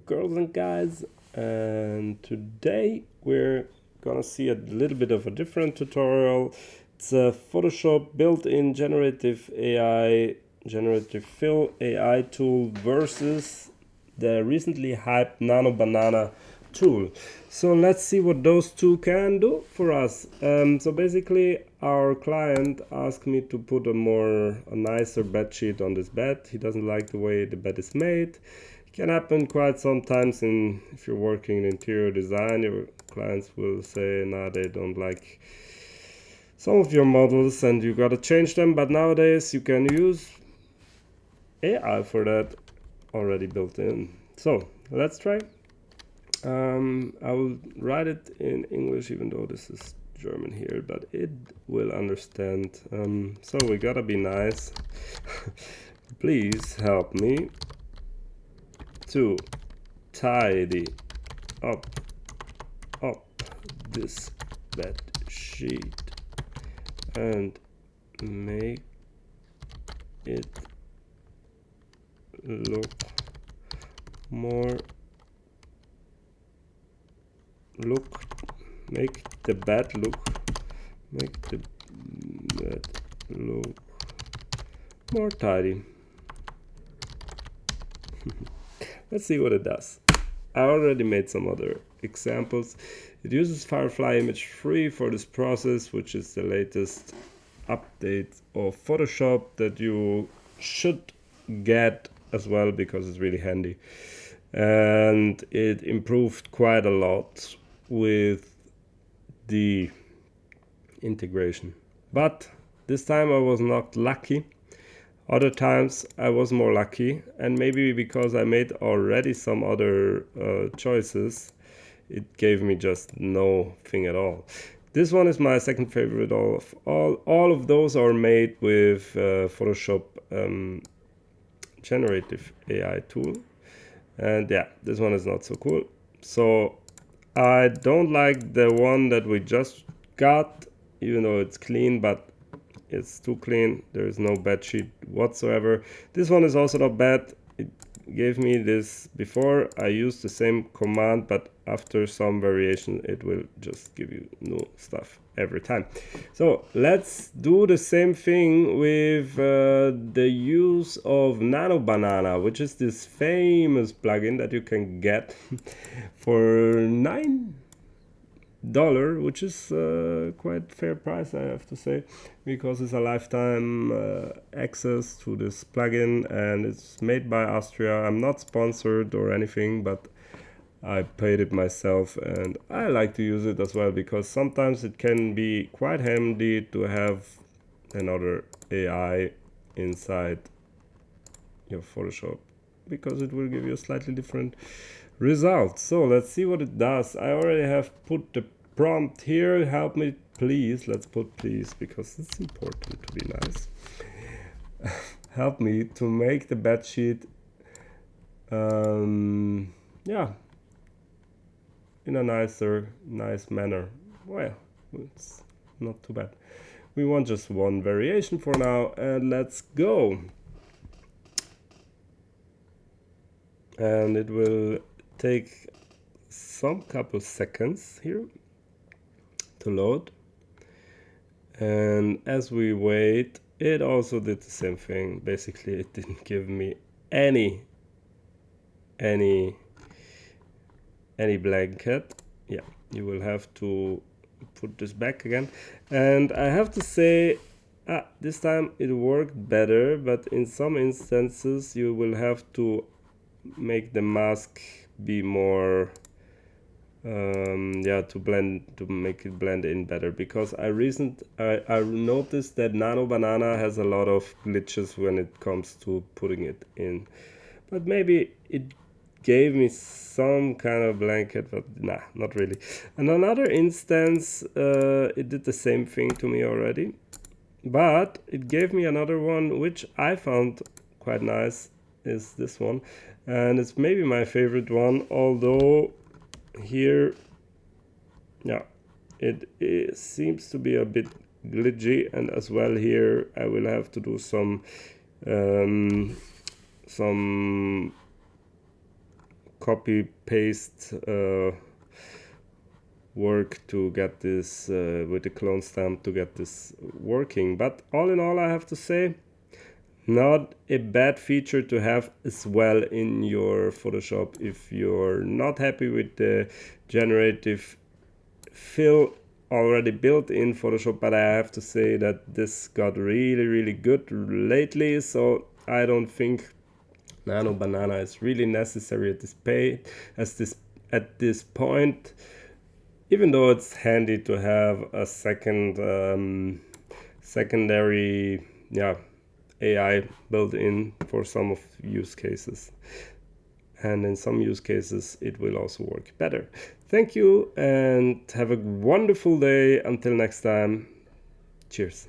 girls and guys, and today we're gonna see a little bit of a different tutorial. It's a Photoshop built-in generative AI, generative fill AI tool versus the recently hyped Nano Banana tool. So let's see what those two can do for us. So basically our client asked me to put a nicer bed sheet on this bed. He doesn't like the way the bed is made. It can happen quite sometimes if you're working in interior design. Your clients will say, nah, they don't like some of your models and you gotta change them, but nowadays you can use AI for that already built in. So let's try. I will write it in English even though this is German here, but it will understand. So we gotta be nice. Please help me to tidy up this bed sheet and make it look make the bed look more tidy. Let's see what it does. I already made some other examples. It uses Firefly Image 3 for this process, which is the latest update of Photoshop that you should get as well because it's really handy. And it improved quite a lot with the integration. But this time I was not lucky. Other times I was more lucky, and maybe because I made already some other choices, it gave me just nothing at all. This one is my second favorite. All of those are made with Photoshop generative AI tool, and yeah, this one is not so cool. So I don't like the one that we just got, even though it's clean, but it's too clean. There is no bed sheet whatsoever. This one is also not bad. It gave me this before. I used the same command, but after some variation it will just give you new stuff every time. So let's do the same thing with the use of Nano Banana, which is this famous plugin that you can get for $9, which is quite fair price, I have to say, because it's a lifetime access to this plugin, and it's made by Austria. I'm not sponsored or anything, but I paid it myself, and I like to use it as well because sometimes it can be quite handy to have another AI inside your Photoshop because it will give you a slightly different result. So let's see what it does. I already have put the prompt here. Help me please. Let's put please because it's important to be nice. Help me to make the bed sheet yeah, in a nice manner. Well, it's not too bad. We want just one variation for now, and let's go. And it will take some couple seconds here to load, and as we wait, it also did the same thing. Basically, it didn't give me any blanket. Yeah, you will have to put this back again, and I have to say this time it worked better, but in some instances you will have to make the mask be more to make it blend in better, because I noticed that Nano Banana has a lot of glitches when it comes to putting it in, but maybe it gave me some kind of blanket, but nah, not really. And another instance it did the same thing to me already, but it gave me another one which I found quite nice, is this one, and it's maybe my favorite one, although here, yeah, it seems to be a bit glitchy, and as well here I will have to do some copy paste work to get this with the clone stamp to get this working. But all in all, I have to say, not a bad feature to have as well in your Photoshop if you're not happy with the generative fill already built in Photoshop. But I have to say that this got really good lately, so I don't think Nano Banana is really necessary at this point, even though it's handy to have a secondary AI built in for some of use cases, and in some use cases it will also work better. Thank you and have a wonderful day. Until next time, cheers.